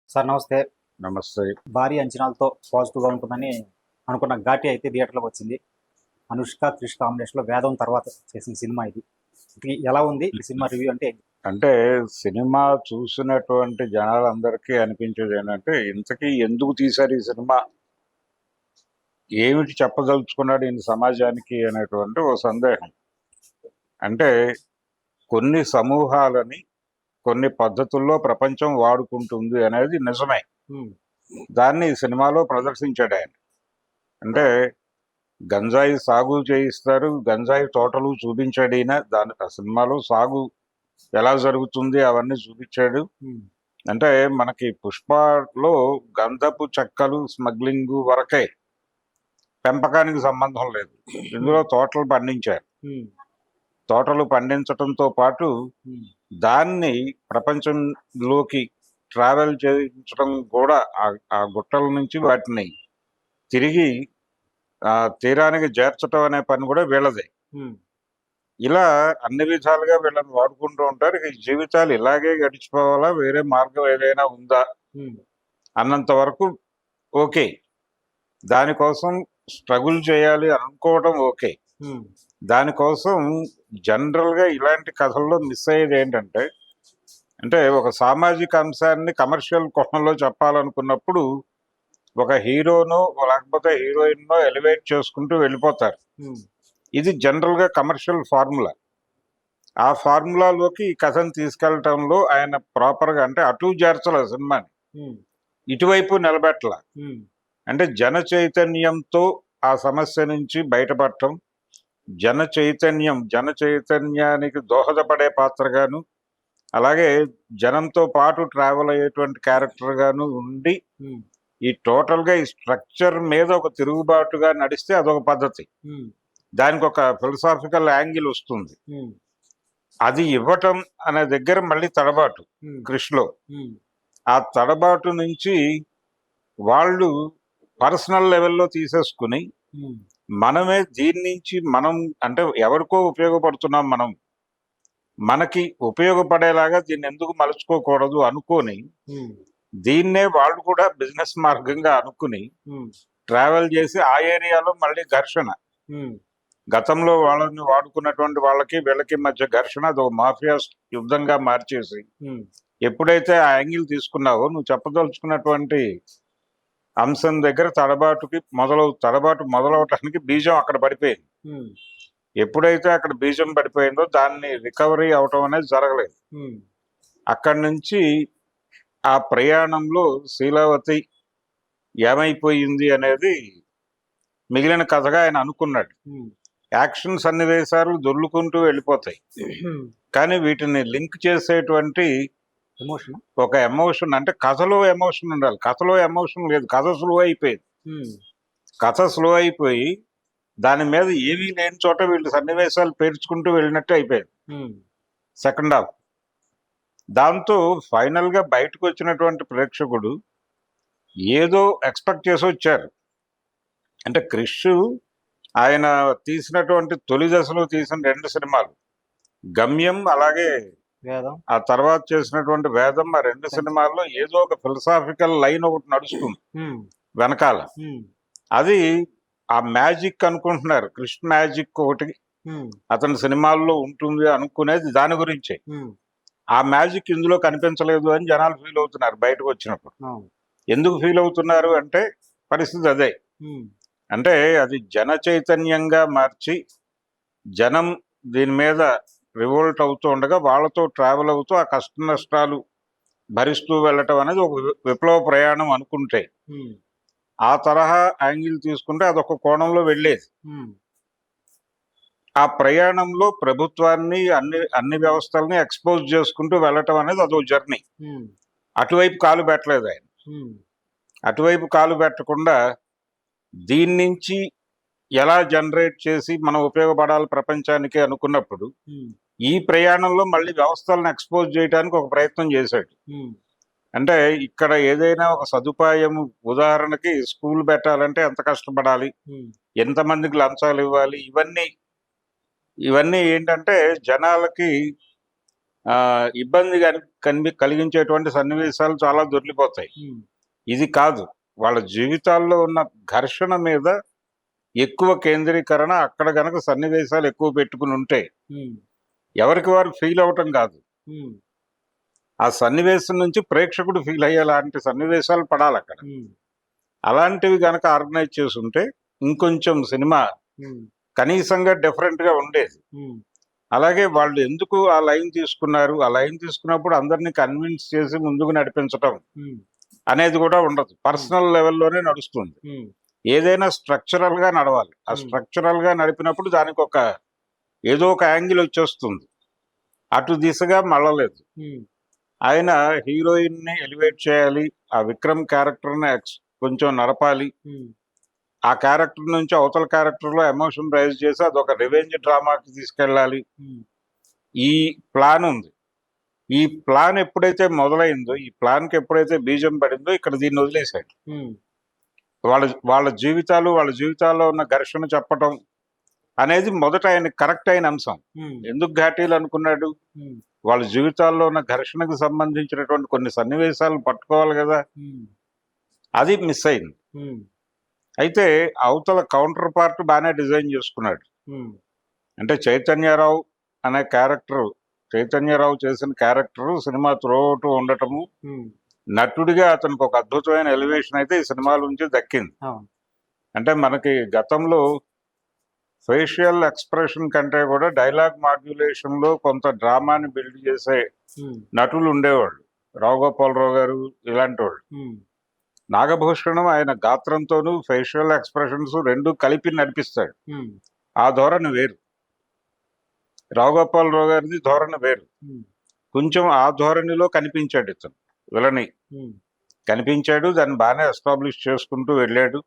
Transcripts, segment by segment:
Sir నమస్తే. నమస్తే. భారీ అంచనాలతో పాజిటివ్‌గా ఉంటుందని అనుకున్న 'ఘాటి' అయితే థియేటర్‌లోకి వచ్చింది. అనుష్క, క్రిష్ కాంబినేషన్‌లో 'వేదం' తర్వాత చేసిన సినిమా ఇది. ఎలా ఉంది ఈ సినిమా రివ్యూ అంటే? అంటే సినిమా చూసినటువంటి జనాలందరికీ అనిపించేది ఏంటంటే, ఇంతకీ ఎందుకు తీశారు ఈ సినిమా? ఏమిటి చెప్పదలుచుకున్నాడు ఈయన సమాజానికి అనేటువంటి ఓ సందేహం. అంటే కొన్ని సమూహాలని కొన్ని పద్ధతుల్లో ప్రపంచం వాడుకుంటుంది అనేది నిజమే. హ్మ్. దాన్ని ఈ సినిమాలో ప్రదర్శించాడు ఆయన. అంటే గంజాయి సాగు చేయిస్తారు, గంజాయి తోటలు చూపించాడు ఈయన. ఆ సినిమాలో సాగు ఎలా జరుగుతుంది అవన్నీ చూపించాడు. హ్మ్. అంటే మనకి పుష్పలో గంధపు చెక్కలు స్మగ్లింగ్ వరకే, పెంపకానికి సంబంధం లేదు. ఇందులో తోటలు పండించారు. హ్మ్. తోటలు పండించటంతో పాటు హ్మ్. దాన్ని ప్రపంచంలోకి ట్రావెల్ చేయించడం కూడా ఆ గుట్టల నుంచి వాటిని తిరిగి తీరానికి చేర్చడం అనే పని కూడా వీళ్ళదే. హ్మ్. ఇలా అన్ని విధాలుగా వీళ్ళని వాడుకుంటూ ఉంటారు. ఈ జీవితాలు ఇలాగే గడిచిపోవాలా, వేరే మార్గం ఏదైనా ఉందా హ్మ్. అన్నంత వరకు ఓకే. దానికోసం స్ట్రగుల్ చేయాలి అనుకోవడం ఓకే. హ్మ్. దానికోసం జనరల్‌గా ఇలాంటి కథల్లో మిస్ అయ్యేది ఏంటంటే, అంటే ఒక సామాజిక అంశాన్ని కమర్షియల్ కోణంలో చెప్పాలనుకున్నప్పుడు, ఒక హీరోనో లేకపోతే హీరోయిన్‌నో ఎలివేట్ చేసుకుంటూ వెళ్ళిపోతారు. హ్మ్. ఇది జనరల్‌గా కమర్షియల్ ఫార్ములా. ఆ ఫార్ములాలోకి ఈ కథను తీసుకెళ్లటంలో ఆయన ప్రాపర్‌గా, అంటే అటు చేర్చల సినిమాని, హ్మ్. ఇటువైపు నిలబెట్టల. హ్మ్. అంటే జన చైతన్యంతో ఆ సమస్య నుంచి బయటపడటం, జన చైతన్యానికి దోహదపడే పాత్రగాను, అలాగే జనంతో పాటు ట్రావెల్ అయ్యేటువంటి క్యారెక్టర్‌గాను ఉండి, హ్మ్. ఈ టోటల్‌గా ఈ స్ట్రక్చర్ మీద ఒక తిరుగుబాటుగా నడిస్తే అదొక పద్ధతి. హ్మ్. దానికొక ఫిలసాఫికల్ యాంగిల్ వస్తుంది. హ్మ్. అది ఇవ్వటం అనే దగ్గర మళ్ళీ తడబాటు హ్మ్. 'క్రిష్‌లో'. హ్మ్. ఆ తడబాటు నుంచి వాళ్ళు పర్సనల్ లెవెల్‌లో తీసేసుకుని, హ్మ్. మనమే దీని నుంచి మనం, అంటే ఎవరికో ఉపయోగపడుతున్నాం మనం. మనకి ఉపయోగపడేలాగా దీన్నెందుకు మలుచుకోకూడదు అనుకోని, హ్మ్. దీన్నే వాళ్ళు కూడా బిజినెస్ మార్గంగా అనుకుని హ్మ్. ట్రావెల్ చేసి ఆ ఏరియాలో మళ్ళీ ఘర్షణ. హ్మ్. గతంలో వాళ్ళని వాడుకున్నటువంటి వాళ్ళకి, వీళ్ళకి మధ్య ఘర్షణ అదొక మాఫియా యుద్ధంగా మార్చేసి, హ్మ్. ఎప్పుడైతే ఆ యాంగిల్ తీసుకున్నావో, నువ్వు చెప్పదలుచుకున్నటువంటి అంశం దగ్గర తడబాటు మొదలవటానికి బీజం అక్కడ పడిపోయింది. హ్మ్. ఎప్పుడైతే అక్కడ బీజం పడిపోయిందో దాన్ని రికవరీ అవటం అనేది జరగలేదు. హ్మ్. అక్కడి నుంచి ఆ ప్రయాణంలో శీలావతి ఏమైపోయింది అనేది మిగిలిన కథగా ఆయన అనుకున్నాడు. హ్మ్. యాక్షన్ సన్నివేశాలు దొర్లుకుంటూ వెళ్ళిపోతాయి. కానీ వీటిని లింక్ చేసేటువంటి ఎమోషనా? ఒక ఎమోషన్, అంటే కథలో ఎమోషన్ ఉండాలి. కథలో ఎమోషన్ లేదు. కథ స్లో అయిపోయింది. హ్మ్. కథ స్లో అయిపోయి దాని మీద ఏమీ లేని చోట వీళ్ళు సన్నివేశాలు పేర్చుకుంటూ వెళ్ళినట్టు అయిపోయింది హ్మ్. Second half. దాంతో ఫైనల్‌గా బయటకొచ్చినటువంటి ప్రేక్షకుడు ఏదో ఎక్స్‌పెక్ట్ చేసొచ్చారు. అంటే 'క్రిష్' ఆయన తీసినటువంటి తొలి దశలో తీసిన 2 సినిమాలు 'గమ్యం' అలాగే 'వేదం'. ఆ తర్వాత చేసినటువంటి 'వేదం', ఆ 2 సెన్స్. సినిమాల్లో ఏదో ఒక ఫిలసాఫికల్ లైన్ ఒకటి నడుస్తుంది హ్మ్. వెనకాల. హ్మ్. అది ఆ మ్యాజిక్ అనుకుంటున్నారు. 'క్రిష్' మ్యాజిక్ ఒకటి హ్మ్. అతని సినిమాల్లో ఉంటుంది అనుకునేది దాని గురించే. హ్మ్. ఆ మ్యాజిక్ ఇందులో కనిపించలేదు అని జనాలు ఫీల్ అవుతున్నారు బయటకొచ్చినప్పుడు. అవును. ఎందుకు ఫీల్ అవుతున్నారు అంటే పరిస్థితి అదే. హ్మ్. అంటే అది జన చైతన్యంగా మార్చి, జనం దీని మీద రివోల్ట్ అవుతూ ఉండగా వాళ్ళతో ట్రావెల్ అవుతూ ఆ కష్ట నష్టాలు భరిస్తూ వెళ్ళటం అనేది ఒక విప్లవ ప్రయాణం అనుకుంటే, హ్మ్. ఆ తరహా యాంగిల్ తీసుకుంటే అదొక కోణంలో వెళ్ళేది. హ్మ్. ఆ ప్రయాణంలో ప్రభుత్వాన్ని, అన్ని అన్ని వ్యవస్థల్ని ఎక్స్‌పోజ్ చేసుకుంటూ వెళ్ళటం అనేది అదో జర్నీ. హ్మ్. అటువైపు కాలు పెట్టలేదాయన. హ్మ్. అటువైపు కాలు పెట్టకుండా దీన్నించి ఎలా జనరేట్ చేసి మనం ఉపయోగపడాలి ప్రపంచానికి అనుకున్నప్పుడు, హ్మ్. ఈ ప్రయాణంలో మళ్ళీ వ్యవస్థలను ఎక్స్‌పోజ్ చేయటానికి ఒక ప్రయత్నం చేశాడు. హ్మ్. అంటే ఇక్కడ ఏదైనా ఒక సదుపాయం, ఉదాహరణకి స్కూల్ పెట్టాలంటే ఎంత కష్టపడాలి? హ్మ్. ఎంతమందికి లంచాలివ్వాలి? ఇవన్నీ ఏంటంటే జనాలకి ఇబ్బంది కలిగించేటువంటి సన్నివేశాలు చాలా దొరికిపోతాయి. ఇది కాదు, వాళ్ళ జీవితాల్లో ఉన్న ఘర్షణ మీద ఎక్కువ కేంద్రీకరణ, అక్కడ గనక సన్నివేశాలు ఎక్కువ పెట్టుకుని ఉంటే ఎవరికి వారు ఫీల్ అవటం కాదు, ఆ సన్నివేశం నుంచి ప్రేక్షకుడు ఫీల్ అయ్యేలాంటి సన్నివేశాలు పడాలి అక్కడ. అలాంటివి గనక ఆర్గనైజ్ చేసుంటే ఇంకొంచెం సినిమా కనీసంగా డిఫరెంట్ గా ఉండేది. అలాగే వాళ్ళు ఎందుకు ఆ లైన్ తీసుకున్నారు, ఆ లైన్ తీసుకున్నప్పుడు అందరినీ కన్విన్స్ చేసి ముందుకు నడిపించటం అనేది కూడా ఉండదు, పర్సనల్ లెవెల్లోనే నడుస్తుంది. ఏదైనా స్ట్రక్చరల్ గా నడవాలి, ఆ స్ట్రక్చరల్ గా నడిపినప్పుడు దానికి ఏదో ఒక యాంగిల్ వచ్చేస్తుంది. అటు దిశగా మళ్ళలేదు. ఆయన హీరోయిన్ ని ఎలివేట్ చేయాలి, ఆ విక్రమ్ క్యారెక్టర్ ని కొంచెం నడపాలి, ఆ క్యారెక్టర్ నుంచి అవతల క్యారెక్టర్ లో ఎమోషన్ రైజ్ చేసి అదొక రివెంజ్ డ్రామాకి తీసుకెళ్ళాలి. ఈ ప్లాన్ ఉంది. ఈ ప్లాన్ ఎప్పుడైతే మొదలైందో, ఈ ప్లాన్ కి ఎప్పుడైతే బీజం పడిందో, ఇక్కడ దీన్ని వదిలేశాడు. వాళ్ళ జీవితాల్లో ఉన్న ఘర్షణ చెప్పటం అనేది మొదట ఆయన కరెక్ట్ అయిన అంశం. ఎందుకు ఘాటీలు అనుకున్నాడు, వాళ్ళ జీవితాల్లో ఉన్న ఘర్షణకు సంబంధించినటువంటి కొన్ని సన్నివేశాలు పట్టుకోవాలి కదా, అది మిస్ అయింది. అయితే అవతల కౌంటర్ పార్ట్ బాగానే డిజైన్ చేసుకున్నాడు. అంటే చైతన్యరావు అనే క్యారెక్టర్, చైతన్యరావు చేసిన క్యారెక్టర్ సినిమా త్రూఅవుట్ ఉండటము, నటుడిగా అతనికి ఒక అద్భుతమైన ఎలివేషన్ అయితే ఈ సినిమా నుంచి దక్కింది. అంటే మనకి గతంలో ఫేషియల్ ఎక్స్ప్రెషన్ కంటే కూడా డైలాగ్ మాడ్యులేషన్ లో కొంత డ్రామాని బిల్డ్ చేసే నటులు ఉండేవాళ్ళు, రావు గోపాలరావు గారు ఇలాంటి వాళ్ళు. నాగభూషణం ఆయన గాత్రంతోనూ ఫేషియల్ ఎక్స్ప్రెషన్స్ రెండు కలిపి నడిపిస్తాడు. ఆ ధోరణి వేరు, రావు గోపాలరావు గారిది ధోరణి వేరు. కొంచెం ఆ ధోరణిలో కనిపించాడు ఇతను, విలని కనిపించాడు, దాన్ని బాగానే ఎస్టాబ్లిష్ చేసుకుంటూ వెళ్ళాడు.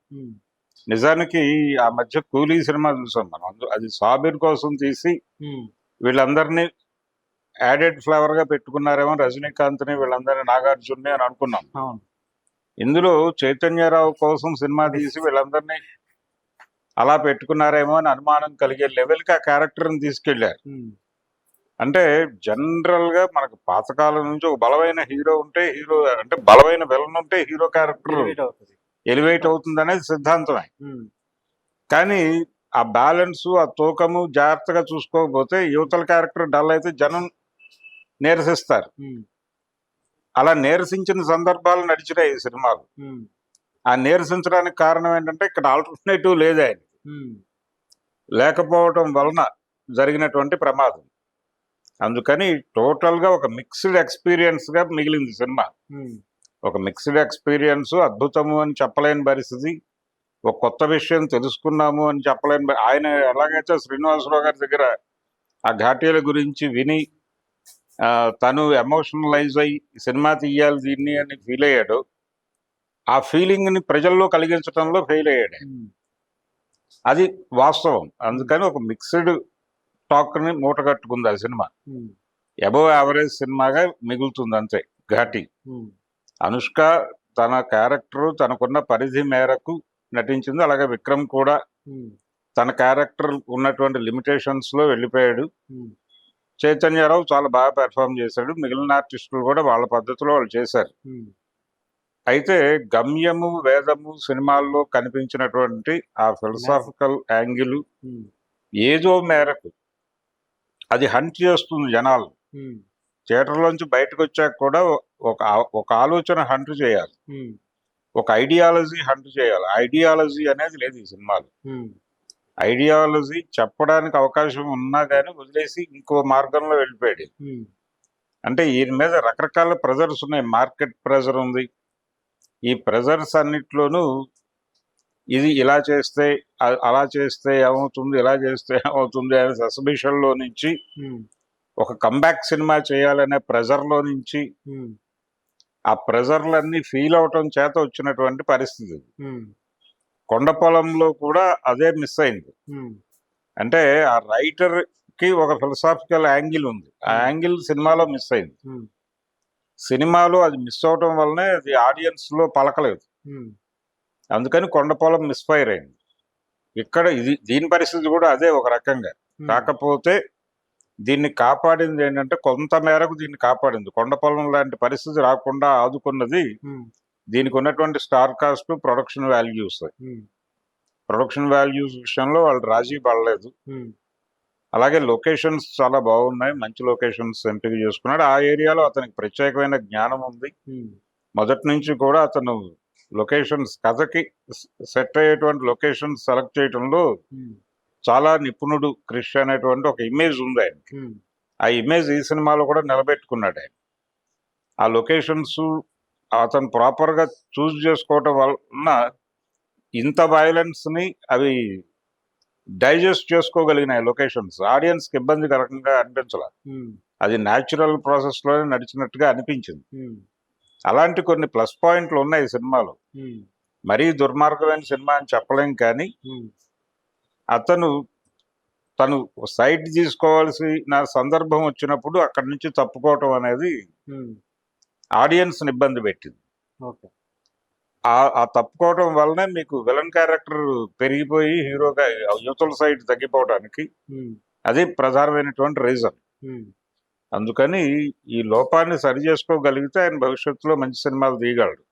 నిజానికి ఆ మధ్య కూలీ సినిమా చూసాం మనం, అది సాబిర్ కోసం తీసి వీళ్ళందరినీ యాడెడ్ ఫ్లేవర్ గా పెట్టుకున్నారేమో, రజనీకాంత్ ని వీళ్ళందరినీ, నాగార్జున్ని అని అనుకున్నాం. ఇందులో చైతన్యరావు కోసం సినిమా తీసి వీళ్ళందరినీ అలా పెట్టుకున్నారేమో అని అనుమానం కలిగే లెవెల్ కి ఆ క్యారెక్టర్ ని తీసుకెళ్లారు. అంటే జనరల్ గా మనకు పాతకాలం నుంచి ఒక బలమైన హీరో ఉంటే, హీరో అంటే బలమైన విలన్ ఉంటే హీరో క్యారెక్టర్ ఎలివేట్ అవుతుంది అనేది సిద్ధాంతమే. కానీ ఆ బ్యాలెన్స్, ఆ తూకము జాగ్రత్తగా చూసుకోకపోతే యువతల క్యారెక్టర్ డల్ అయితే జనం నీరసిస్తారు. అలా నీరసించిన సందర్భాలు నడిచినాయి ఈ సినిమాలు. ఆ నీరసించడానికి కారణం ఏంటంటే ఇక్కడ ఆల్టర్నేటివ్ లేదు, ఆయన లేకపోవటం వలన జరిగినటువంటి ప్రమాదం. అందుకని టోటల్ గా ఒక మిక్స్డ్ ఎక్స్పీరియన్స్ గా మిగిలింది సినిమా. ఒక మిక్స్డ్ ఎక్స్పీరియన్స్, అద్భుతము అని చెప్పలేని పరిస్థితి, ఒక కొత్త విషయం తెలుసుకున్నాము అని చెప్పలేని. ఆయన ఎలాగైతే శ్రీనివాసరావు గారి దగ్గర ఆ ఘాటీల గురించి విని తను ఎమోషనలైజ్ అయ్యి సినిమా తీయాలి దీన్ని అని ఫీల్ అయ్యాడు, ఆ ఫీలింగ్ ని ప్రజల్లో కలిగించడంలో ఫెయిల్ అయ్యాడు. అది వాస్తవం. అందుకని ఒక మిక్స్డ్ టాక్ ని మూట కట్టుకుంది ఆ సినిమా. అబవ్ యావరేజ్ సినిమాగా మిగులుతుంది అంతే ఘాటి. అనుష్క తన క్యారెక్టర్ తనకున్న పరిధి మేరకు నటించింది. అలాగే విక్రమ్ కూడా తన క్యారెక్టర్ ఉన్నటువంటి లిమిటేషన్స్ లో వెళ్ళిపోయాడు. చైతన్యరావు చాలా బాగా పెర్ఫామ్ చేశాడు. మిగిలిన ఆర్టిస్టులు కూడా వాళ్ళ పద్ధతిలో వాళ్ళు చేశారు. అయితే గమ్యము వేదము సినిమాల్లో కనిపించినటువంటి ఆ ఫిలసాఫికల్ యాంగిల్ ఏదో మేరకు అది హంట్ చేస్తుంది జనాలు. థియేటర్లోంచి బయటకు వచ్చాక కూడా ఒక ఆలోచన హంట్ చేయాలి, ఒక ఐడియాలజీ హంట్ చేయాలి. ఐడియాలజీ అనేది లేదు ఈ సినిమాలో. ఐడియాలజీ చెప్పడానికి అవకాశం ఉన్నా కానీ వదిలేసి ఇంకో మార్గంలో వెళ్ళిపోయాడు. అంటే ఈయన మీద రకరకాల ప్రెజర్స్ ఉన్నాయి, మార్కెట్ ప్రెజర్ ఉంది. ఈ ప్రెజర్స్ అన్నిట్లోనూ ఇది ఇలా చేస్తే అలా చేస్తే ఏమవుతుంది, ఇలా చేస్తే ఏమవుతుంది అనే సస్బిషన్ లో నుంచి ఒక కంబ్యాక్ సినిమా చేయాలనే ప్రెజర్ లో నుంచి ఆ ప్రెజర్లన్నీ ఫీల్ అవటం చేత వచ్చినటువంటి పరిస్థితి. కొండ పొలంలో కూడా అదే మిస్ అయింది. అంటే ఆ రైటర్ కి ఒక ఫిలసాఫికల్ యాంగిల్ ఉంది, ఆ యాంగిల్ సినిమాలో మిస్ అయింది. సినిమాలో అది మిస్ అవటం వల్లనే అది ఆడియన్స్ లో పలకలేదు. అందుకని కొండ పొలం మిస్ఫైర్ అయింది. ఇక్కడ దీని పరిస్థితి కూడా అదే ఒక రకంగా. కాకపోతే దీన్ని కాపాడింది ఏంటంటే కొంత మేరకు దీన్ని కాపాడింది. కొండపొలం లాంటి పరిస్థితి రాకుండా ఆదుకున్నది దీనికి ఉన్నటువంటి star cast, production values. Production values విషయంలో వాళ్ళు రాజీ పడలేదు. అలాగే లొకేషన్స్ చాలా బాగున్నాయి, మంచి లొకేషన్స్ ఎంపిక చేసుకున్నాడు. ఆ ఏరియాలో అతనికి ప్రత్యేకమైన జ్ఞానం ఉంది. మొదటి నుంచి కూడా అతను లొకేషన్స్, కథకి సెట్ అయ్యేటువంటి లొకేషన్స్ సెలెక్ట్ చేయడంలో చాలా నిపుణుడు. క్రిష్ అనేటువంటి ఒక ఇమేజ్ ఉంది ఆయనకి. ఆ ఇమేజ్ ఈ సినిమాలో కూడా నిలబెట్టుకున్నాడు ఆయన. ఆ లొకేషన్స్ అతను ప్రాపర్ గా చూస్ చేసుకోవటం వలన ఇంత వైలెన్స్ ని అవి డైజెస్ట్ చేసుకోగలిగినాయి లొకేషన్స్. ఆడియన్స్ కి ఇబ్బందికరంగా అనిపించాల, అది న్యాచురల్ ప్రాసెస్ లోనే నడిచినట్టుగా అనిపించింది. అలాంటి కొన్ని ప్లస్ పాయింట్లు ఉన్నాయి ఈ సినిమాలో. మరీ దుర్మార్గమైన సినిమా అని చెప్పలేం, కానీ తను సైట్ తీసుకోవాల్సిన సందర్భం వచ్చినప్పుడు అక్కడి నుంచి తప్పుకోవటం అనేది ఆడియన్స్ ని ఇబ్బంది పెట్టింది. ఆ తప్పుకోవటం వల్లనే మీకు విలన్ క్యారెక్టర్ పెరిగిపోయి హీరోగా యువతల సైడ్ తగ్గిపోవడానికి అది ప్రధానమైనటువంటి రీజన్. అందుకని ఈ లోపాన్ని సరి చేసుకోగలిగితే ఆయన భవిష్యత్తులో మంచి సినిమాలు తీయగలడు.